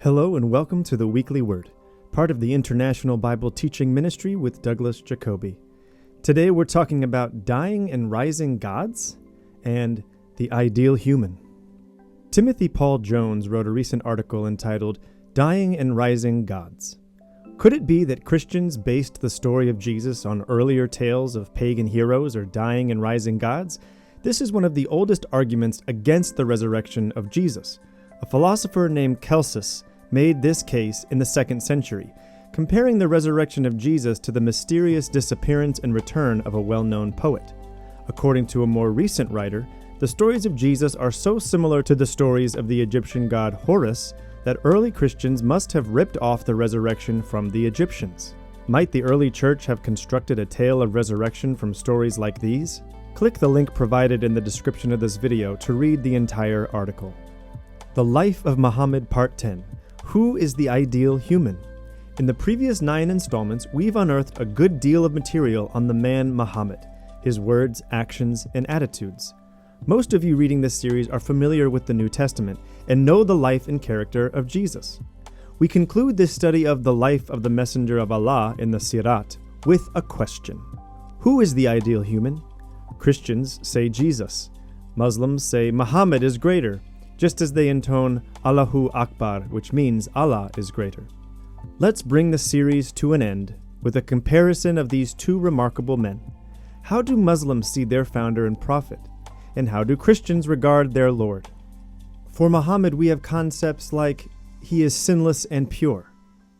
Hello and welcome to the Weekly Word, part of the International Bible Teaching Ministry with Douglas Jacoby. Today we're talking about dying and rising gods and the ideal human. Timothy Paul Jones wrote a recent article entitled Dying and Rising Gods. Could it be that Christians based the story of Jesus on earlier tales of pagan heroes or dying and rising gods? This is one of the oldest arguments against the resurrection of Jesus. A philosopher named Celsus made this case in the 2nd century, comparing the resurrection of Jesus to the mysterious disappearance and return of a well-known poet. According to a more recent writer, the stories of Jesus are so similar to the stories of the Egyptian god Horus that early Christians must have ripped off the resurrection from the Egyptians. Might the early church have constructed a tale of resurrection from stories like these? Click the link provided in the description of this video to read the entire article. The Life of Muhammad Part 10. Who is the ideal human? In the previous 9 installments, we've unearthed a good deal of material on the man Muhammad, his words, actions, and attitudes. Most of you reading this series are familiar with the New Testament and know the life and character of Jesus. We conclude this study of the life of the Messenger of Allah in the Sirat with a question. Who is the ideal human? Christians say Jesus. Muslims say Muhammad is greater, just as they intone Allahu Akbar, which means Allah is greater. Let's bring the series to an end with a comparison of these two remarkable men. How do Muslims see their founder and prophet? And how do Christians regard their Lord? For Muhammad, we have concepts like, he is sinless and pure.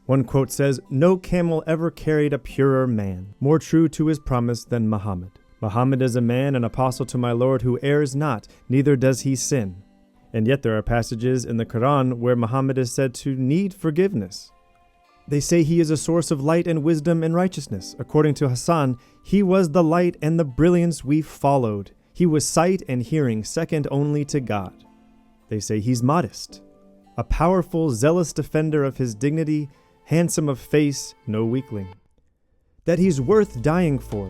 One quote says, "No camel ever carried a purer man, more true to his promise than Muhammad. Muhammad is a man, an apostle to my Lord, who errs not, neither does he sin." And yet there are passages in the Quran where Muhammad is said to need forgiveness. They say he is a source of light and wisdom and righteousness. According to Hassan, he was the light and the brilliance we followed. He was sight and hearing, second only to God. They say he's modest, a powerful, zealous defender of his dignity, handsome of face, no weakling. That he's worth dying for.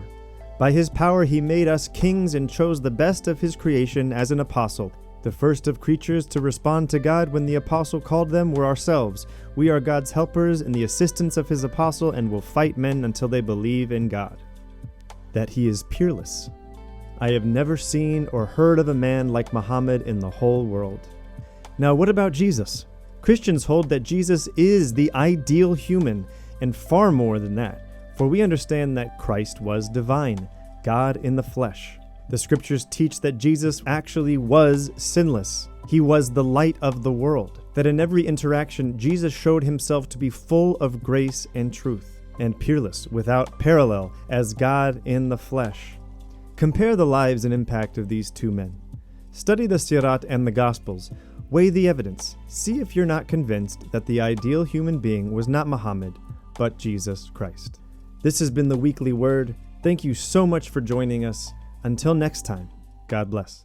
By his power he made us kings and chose the best of his creation as an apostle. The first of creatures to respond to God when the apostle called them were ourselves. We are God's helpers and the assistants of his apostle and will fight men until they believe in God. That he is peerless. I have never seen or heard of a man like Muhammad in the whole world. Now, what about Jesus? Christians hold that Jesus is the ideal human, and far more than that, for we understand that Christ was divine, God in the flesh. The scriptures teach that Jesus actually was sinless. He was the light of the world. That in every interaction, Jesus showed himself to be full of grace and truth, and peerless, without parallel, as God in the flesh. Compare the lives and impact of these two men. Study the Sirat and the Gospels. Weigh the evidence. See if you're not convinced that the ideal human being was not Muhammad, but Jesus Christ. This has been the Weekly Word. Thank you so much for joining us. Until next time, God bless.